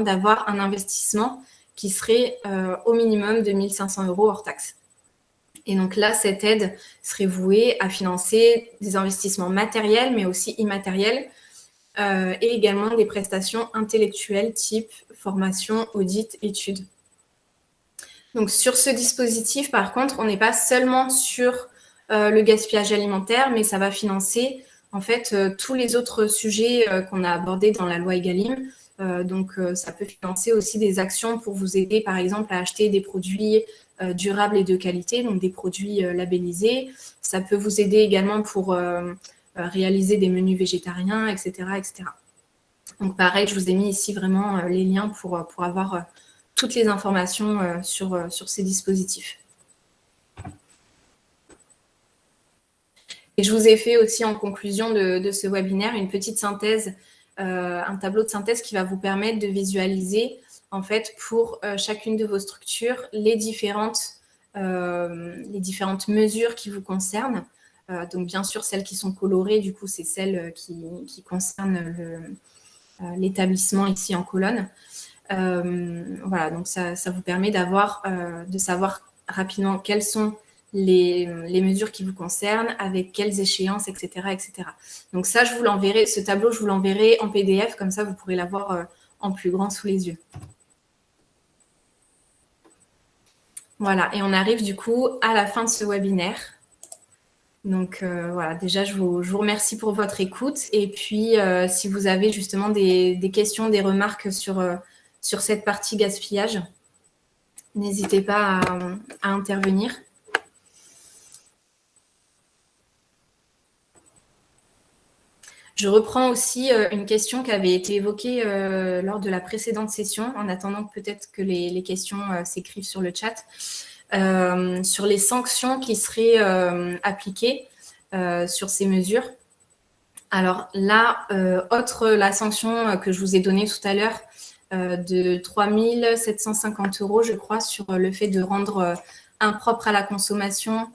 d'avoir un investissement qui serait au minimum de 1 500 € hors taxe. Et donc là, cette aide serait vouée à financer des investissements matériels, mais aussi immatériels, et également des prestations intellectuelles type formation, audit, études. Donc, sur ce dispositif, par contre, on n'est pas seulement sur le gaspillage alimentaire, mais ça va financer, en fait, tous les autres sujets qu'on a abordés dans la loi Egalim. Donc, ça peut financer aussi des actions pour vous aider, par exemple, à acheter des produits durables et de qualité, donc des produits labellisés. Ça peut vous aider également pour réaliser des menus végétariens, etc., etc. Donc, pareil, je vous ai mis ici vraiment les liens pour avoir toutes les informations sur ces dispositifs. Et je vous ai fait aussi en conclusion de ce webinaire une petite synthèse, un tableau de synthèse qui va vous permettre de visualiser en fait pour chacune de vos structures les différentes mesures qui vous concernent. Donc bien sûr celles qui sont colorées, du coup c'est celles qui concernent l'établissement ici en colonne. Voilà, donc ça vous permet de savoir rapidement quelles sont les mesures qui vous concernent, avec quelles échéances, etc., etc. Donc ça, ce tableau, je vous l'enverrai en PDF, comme ça, vous pourrez l'avoir en plus grand sous les yeux. Voilà, et on arrive du coup à la fin de ce webinaire. Donc voilà, déjà, je vous remercie pour votre écoute. Et puis, si vous avez justement des questions, des remarques sur cette partie gaspillage, n'hésitez pas à intervenir. Je reprends aussi une question qui avait été évoquée lors de la précédente session, en attendant peut-être que les questions s'écrivent sur le chat, sur les sanctions qui seraient appliquées sur ces mesures. Alors là, la sanction que je vous ai donnée tout à l'heure de 3 750 €, je crois, sur le fait de rendre impropre à la consommation,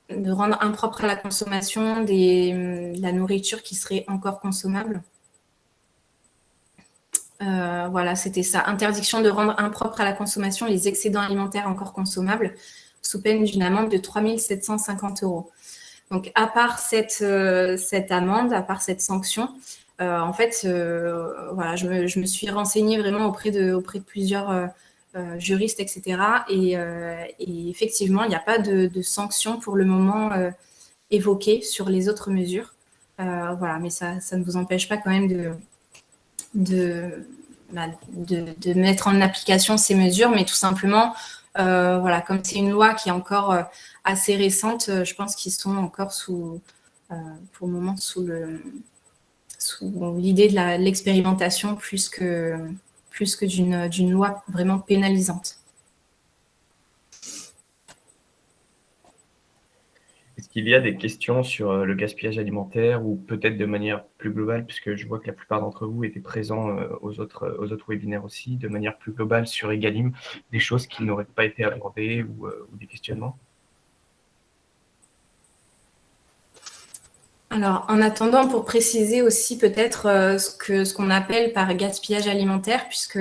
de rendre impropre à la consommation la nourriture qui serait encore consommable. Voilà, c'était ça. Interdiction de rendre impropre à la consommation les excédents alimentaires encore consommables, sous peine d'une amende de 3 750 €. Donc, à part cette amende, à part cette sanction, en fait, voilà, je me suis renseignée vraiment auprès de plusieurs juristes, etc. Et effectivement, il n'y a pas de sanctions pour le moment évoquées sur les autres mesures. Voilà, mais ça ne vous empêche pas quand même de mettre en application ces mesures, mais tout simplement, voilà, comme c'est une loi qui est encore assez récente, je pense qu'ils sont encore pour le moment sous l'idée de l'expérimentation plus que d'une loi vraiment pénalisante. Est-ce qu'il y a des questions sur le gaspillage alimentaire ou peut-être de manière plus globale, puisque je vois que la plupart d'entre vous étaient présents aux autres webinaires aussi, de manière plus globale sur Egalim, des choses qui n'auraient pas été abordées ou des questionnements? Alors, en attendant, pour préciser aussi peut-être ce qu'on appelle par gaspillage alimentaire, puisque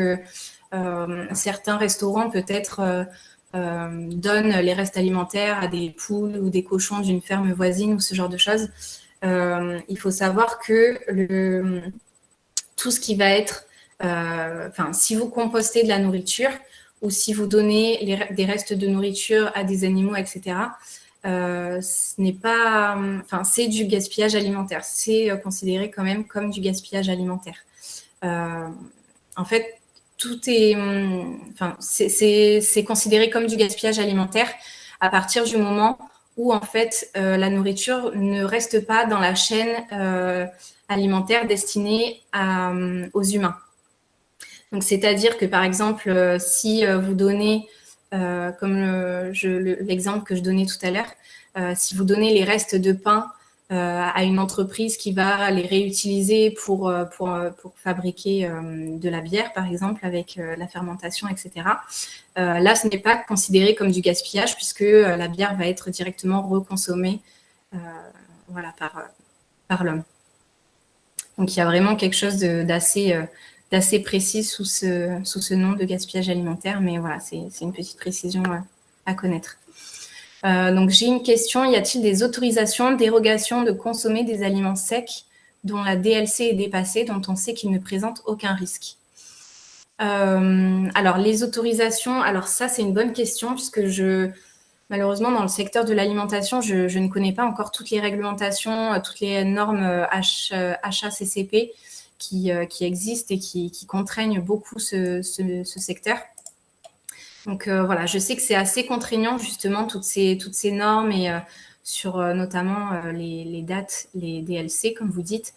certains restaurants peut-être donnent les restes alimentaires à des poules ou des cochons d'une ferme voisine ou ce genre de choses. Il faut savoir que tout ce qui va être, si vous compostez de la nourriture ou si vous donnez des restes de nourriture à des animaux, etc., ce n'est pas, c'est du gaspillage alimentaire. C'est considéré quand même comme du gaspillage alimentaire. En fait, tout est, c'est considéré comme du gaspillage alimentaire à partir du moment où en fait la nourriture ne reste pas dans la chaîne alimentaire destinée aux humains. Donc, c'est-à-dire que par exemple, si vous donnez comme l'exemple que je donnais tout à l'heure, si vous donnez les restes de pain à une entreprise qui va les réutiliser pour fabriquer de la bière, par exemple, avec la fermentation, etc. Là, ce n'est pas considéré comme du gaspillage puisque la bière va être directement reconsommée voilà, par l'homme. Donc, il y a vraiment quelque chose d'assez précis sous ce nom de gaspillage alimentaire, mais voilà, c'est une petite précision à connaître. Donc, j'ai une question. Y a-t-il des autorisations, dérogations de consommer des aliments secs dont la DLC est dépassée, dont on sait qu'ils ne présentent aucun risque? Alors, les autorisations, alors ça, c'est une bonne question puisque malheureusement, dans le secteur de l'alimentation, je ne connais pas encore toutes les réglementations, toutes les normes HACCP qui existent et qui contraignent beaucoup ce secteur. Donc voilà, je sais que c'est assez contraignant justement toutes ces normes et sur notamment les dates, les DLC comme vous dites.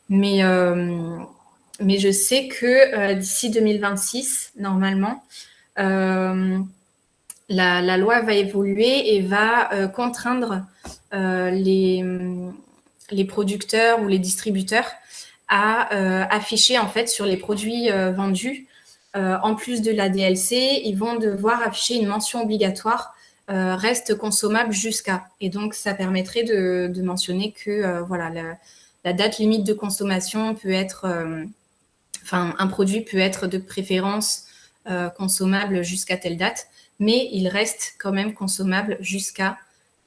Mais je sais que d'ici 2026, normalement, la loi va évoluer et va contraindre les producteurs ou les distributeurs à afficher en fait sur les produits vendus, en plus de la DLC, ils vont devoir afficher une mention obligatoire reste consommable jusqu'à. Et donc, ça permettrait de mentionner que voilà, la date limite de consommation peut être, un produit peut être de préférence consommable jusqu'à telle date, mais il reste quand même consommable jusqu'à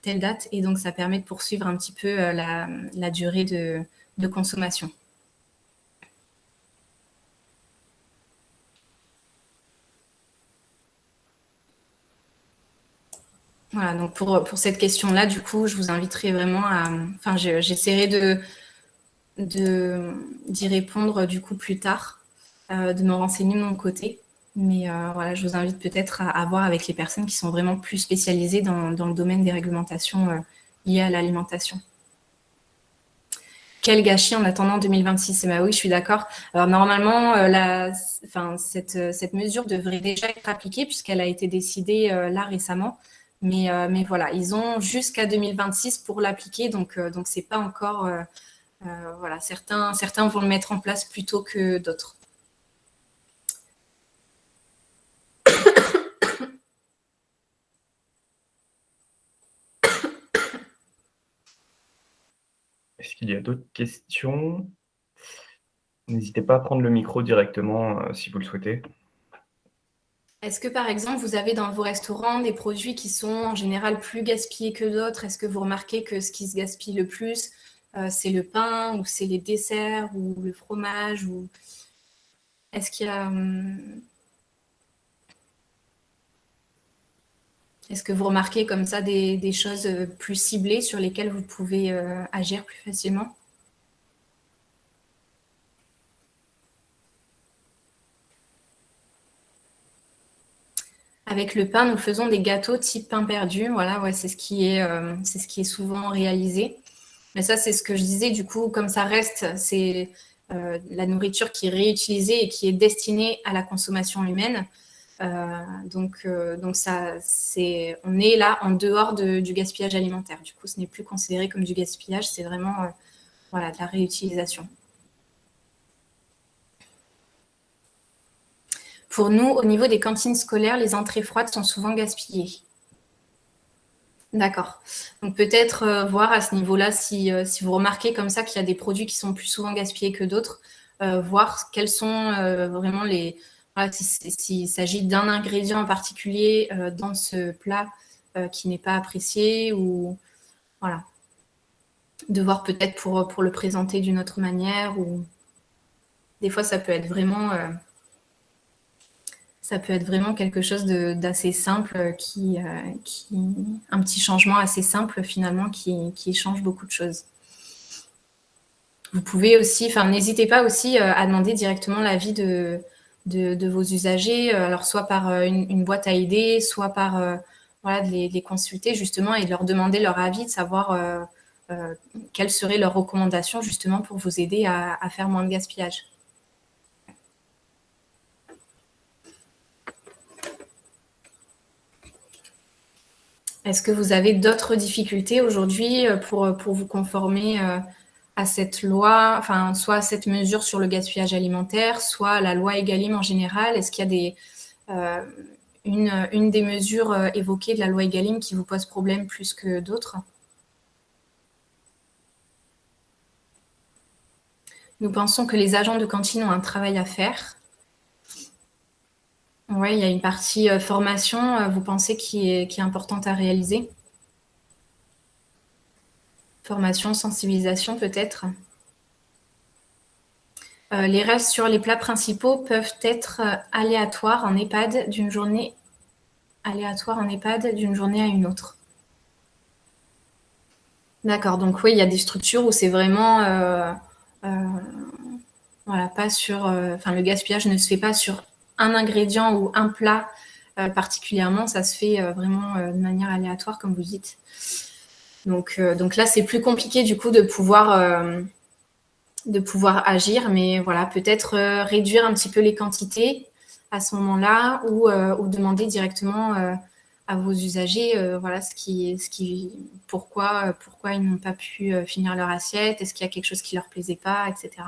telle date. Et donc, ça permet de poursuivre un petit peu la durée de consommation. Voilà, donc pour cette question-là, du coup, je vous inviterai vraiment à... Enfin, j'essaierai d'y répondre, du coup, plus tard, de me renseigner de mon côté. Mais voilà, je vous invite peut-être à voir avec les personnes qui sont vraiment plus spécialisées dans le domaine des réglementations liées à l'alimentation. Quel gâchis en attendant 2026 ? Bah oui, je suis d'accord. Alors normalement, cette mesure devrait déjà être appliquée puisqu'elle a été décidée là récemment. Mais voilà, ils ont jusqu'à 2026 pour l'appliquer, donc c'est pas encore. Voilà, certains vont le mettre en place plus tôt que d'autres. Est-ce qu'il y a d'autres questions? N'hésitez pas à prendre le micro directement si vous le souhaitez. Est-ce que, par exemple, vous avez dans vos restaurants des produits qui sont en général plus gaspillés que d'autres ? Est-ce que vous remarquez que ce qui se gaspille le plus, c'est le pain ou c'est les desserts ou le fromage ou... Est-ce qu'il y a... Est-ce que vous remarquez comme ça des choses plus ciblées sur lesquelles vous pouvez agir plus facilement ? Avec le pain, nous faisons des gâteaux type pain perdu. Voilà, ouais, c'est ce qui est souvent réalisé. Mais ça, c'est ce que je disais. Du coup, comme ça reste, c'est la nourriture qui est réutilisée et qui est destinée à la consommation humaine. Donc ça, on est là en dehors du gaspillage alimentaire. Du coup, ce n'est plus considéré comme du gaspillage, c'est vraiment voilà, de la réutilisation. Pour nous, au niveau des cantines scolaires, les entrées froides sont souvent gaspillées. D'accord. Donc peut-être voir à ce niveau-là, si vous remarquez comme ça qu'il y a des produits qui sont plus souvent gaspillés que d'autres, voir quels sont vraiment les... Voilà, s'il s'agit d'un ingrédient en particulier dans ce plat qui n'est pas apprécié, ou voilà, de voir peut-être pour le présenter d'une autre manière, ou des fois ça peut être vraiment quelque chose d'assez simple, un petit changement assez simple finalement qui change beaucoup de choses. Vous pouvez aussi, n'hésitez pas aussi à demander directement l'avis de vos usagers, alors soit par une boîte à idées, soit par voilà, de les consulter justement et de leur demander leur avis, de savoir quelles seraient leurs recommandations justement pour vous aider à faire moins de gaspillage. Est-ce que vous avez d'autres difficultés aujourd'hui pour vous conformer à cette loi, soit à cette mesure sur le gaspillage alimentaire, soit à la loi Egalim en général? Est-ce qu'il y a une des mesures évoquées de la loi Egalim qui vous pose problème plus que d'autres? Nous pensons que les agents de cantine ont un travail à faire. Oui, il y a une partie formation, vous pensez, qui est importante à réaliser? Formation, sensibilisation peut-être. Les restes sur les plats principaux peuvent être aléatoires en EHPAD d'une journée à une autre. D'accord, donc oui, il y a des structures où c'est vraiment... voilà, pas sur... le gaspillage ne se fait pas sur un ingrédient ou un plat particulièrement, ça se fait vraiment de manière aléatoire, comme vous dites. Donc là, c'est plus compliqué du coup de pouvoir agir, mais voilà, peut-être réduire un petit peu les quantités à ce moment-là, ou demander directement à vos usagers voilà, pourquoi ils n'ont pas pu finir leur assiette, est-ce qu'il y a quelque chose qui ne leur plaisait pas, etc.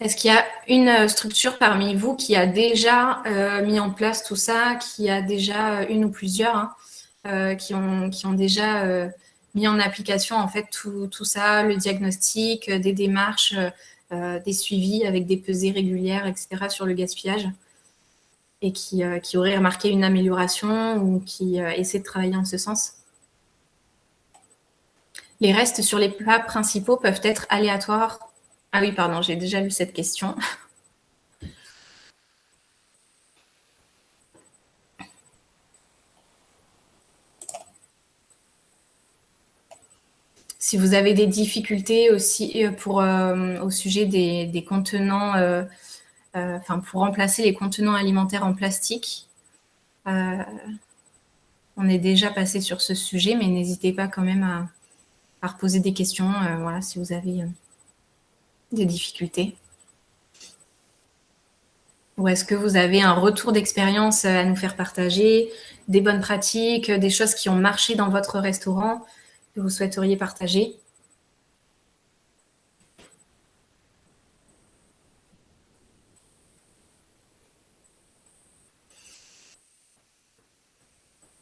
Est-ce qu'il y a une structure parmi vous qui a déjà mis en place tout ça, qui a déjà une ou plusieurs, qui ont déjà mis en application en fait tout ça, le diagnostic, des démarches, des suivis avec des pesées régulières, etc. sur le gaspillage, et qui auraient remarqué une amélioration ou qui essaient de travailler en ce sens? Les restes sur les plats principaux peuvent être aléatoires. Ah oui, pardon, j'ai déjà lu cette question. Si vous avez des difficultés aussi au sujet des contenants, pour remplacer les contenants alimentaires en plastique, on est déjà passé sur ce sujet, mais n'hésitez pas quand même à reposer des questions, voilà, si vous avez des difficultés. Ou est-ce que vous avez un retour d'expérience à nous faire partager, des bonnes pratiques, des choses qui ont marché dans votre restaurant que vous souhaiteriez partager?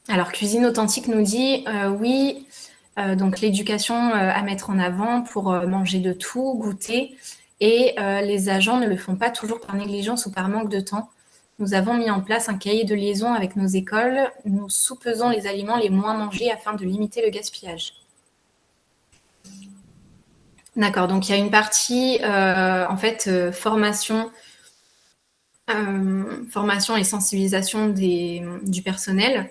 Alors, Cuisine Authentique nous dit oui, donc l'éducation à mettre en avant pour manger de tout, goûter, et les agents ne le font pas toujours par négligence ou par manque de temps. Nous avons mis en place un cahier de liaison avec nos écoles. Nous soupesons les aliments les moins mangés afin de limiter le gaspillage. D'accord, donc il y a une partie, en fait, formation et sensibilisation du personnel.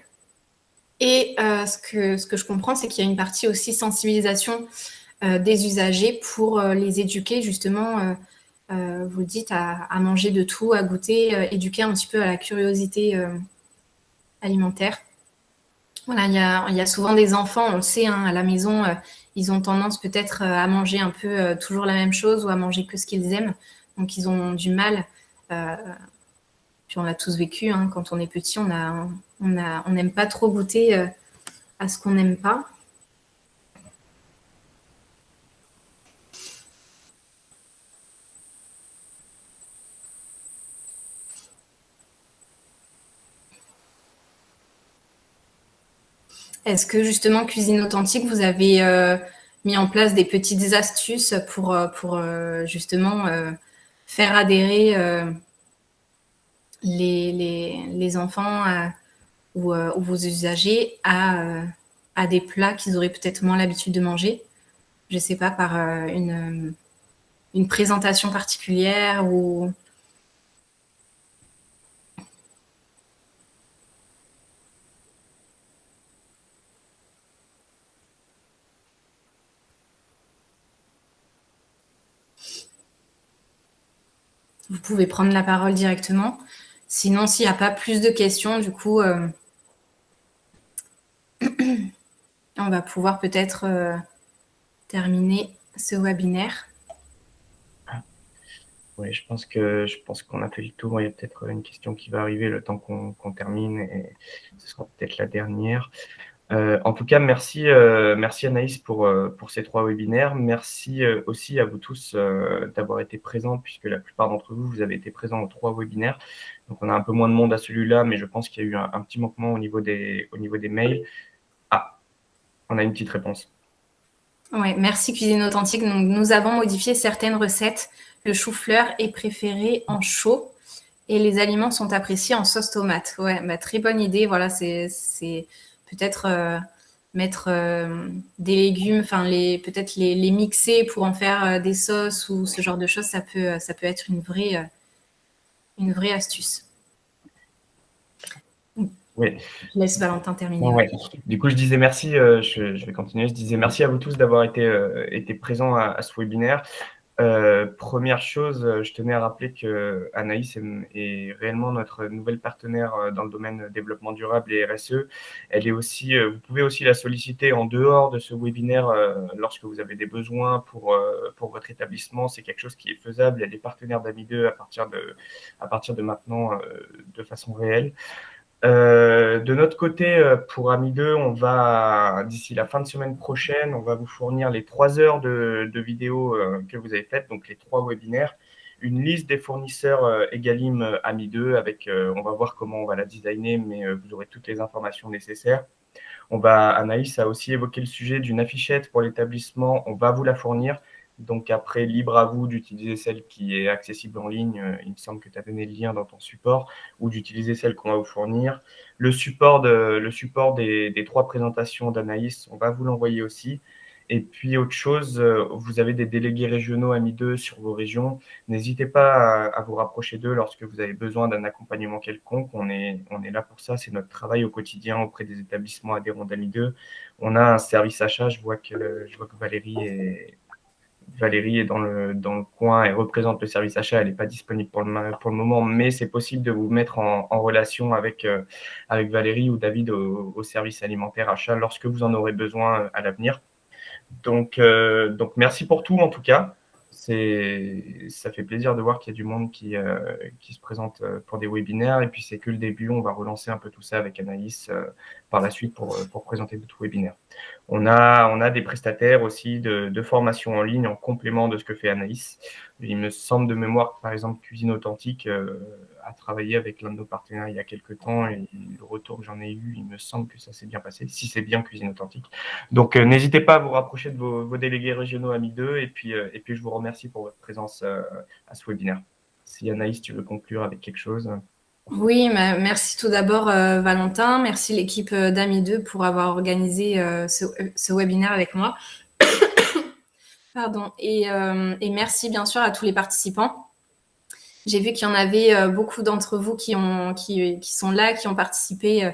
Et ce que je comprends, c'est qu'il y a une partie aussi sensibilisation des usagers pour les éduquer justement, vous le dites, à manger de tout, à goûter, éduquer un petit peu à la curiosité alimentaire. Voilà, il y a souvent des enfants, on le sait, à la maison, ils ont tendance peut-être à manger un peu toujours la même chose ou à manger que ce qu'ils aiment. Donc, ils ont du mal. Puis on l'a tous vécu, quand on est petit, on n'aime pas trop goûter à ce qu'on n'aime pas. Est-ce que justement, Cuisine Authentique, vous avez mis en place des petites astuces pour justement faire adhérer les enfants ou vos usagers à des plats qu'ils auraient peut-être moins l'habitude de manger? Je ne sais pas, par une présentation particulière ou... Vous pouvez prendre la parole directement. Sinon, s'il n'y a pas plus de questions, du coup, on va pouvoir peut-être terminer ce webinaire. Oui, je pense qu'on a fait le tour. Il y a peut-être une question qui va arriver le temps qu'on termine, et ce sera peut-être la dernière. En tout cas, merci Anaïs pour ces 3 webinaires. Merci aussi à vous tous d'avoir été présents, puisque la plupart d'entre vous, vous avez été présents aux 3 webinaires. Donc, on a un peu moins de monde à celui-là, mais je pense qu'il y a eu un petit manquement au niveau des mails. Ah, on a une petite réponse. Oui, merci Cuisine Authentique. Donc, nous avons modifié certaines recettes. Le chou-fleur est préféré en chaud et les aliments sont appréciés en sauce tomate. Ouais, très bonne idée. Voilà, c'est peut-être mettre des légumes, peut-être les mixer pour en faire des sauces ou ce genre de choses. Ça peut être une vraie astuce. Oui. Je laisse Valentin terminer. Ouais. Du coup, je disais merci, je vais continuer. Je disais merci à vous tous d'avoir été présents à ce webinaire. Première chose, je tenais à rappeler que Anaïs est réellement notre nouvelle partenaire dans le domaine développement durable et RSE. Elle est aussi, vous pouvez aussi la solliciter en dehors de ce webinaire lorsque vous avez des besoins pour votre établissement. C'est quelque chose qui est faisable. Il y a des partenaires d'Ami2 à partir de maintenant de façon réelle. De notre côté, pour Ami2, on va, d'ici la fin de semaine prochaine, on va vous fournir les 3 heures de vidéos que vous avez faites, donc les 3 webinaires, une liste des fournisseurs Egalim Ami2, avec, on va voir comment on va la designer, mais vous aurez toutes les informations nécessaires. Anaïs a aussi évoqué le sujet d'une affichette pour l'établissement, on va vous la fournir. Donc après, libre à vous d'utiliser celle qui est accessible en ligne. Il me semble que tu as donné le lien dans ton support, ou d'utiliser celle qu'on va vous fournir. Le support des 3 présentations d'Anaïs, on va vous l'envoyer aussi. Et puis autre chose, vous avez des délégués régionaux Ami2 sur vos régions. N'hésitez pas à vous rapprocher d'eux lorsque vous avez besoin d'un accompagnement quelconque. On est là pour ça, c'est notre travail au quotidien auprès des établissements adhérents d'Ami2. On a un service achat, je vois que Valérie est dans le coin et représente le service achat. Elle n'est pas disponible pour le moment, mais c'est possible de vous mettre en relation avec Valérie ou David au service alimentaire achat lorsque vous en aurez besoin à l'avenir. Donc, merci pour tout en tout cas. Ça fait plaisir de voir qu'il y a du monde qui se présente pour des webinaires, et puis c'est que le début. On va relancer un peu tout ça avec Anaïs par la suite pour présenter d'autres webinaires. On a des prestataires aussi de formation en ligne en complément de ce que fait Anaïs. Il me semble de mémoire, par exemple, Cuisine Authentique a travaillé avec l'un de nos partenaires il y a quelques temps, et le retour que j'en ai eu, il me semble que ça s'est bien passé, si c'est bien Cuisine Authentique. Donc, n'hésitez pas à vous rapprocher de vos délégués régionaux Ami2, et puis je vous remercie pour votre présence à ce webinaire. Si Anaïs, tu veux conclure avec quelque chose. Oui, merci tout d'abord Valentin, merci l'équipe d'Ami2 pour avoir organisé ce webinaire avec moi. Pardon, et merci bien sûr à tous les participants. J'ai vu qu'il y en avait beaucoup d'entre vous qui sont là, qui ont participé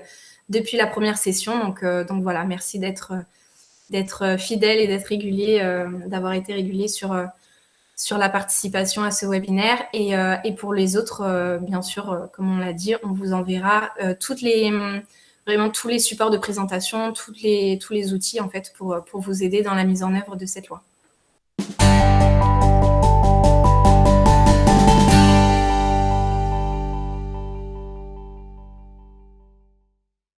depuis la première session. Donc voilà, merci d'être fidèles et d'être réguliers, d'avoir été réguliers sur la participation à ce webinaire. Et pour les autres, bien sûr, comme on l'a dit, on vous enverra vraiment tous les supports de présentation, tous les outils en fait pour vous aider dans la mise en œuvre de cette loi.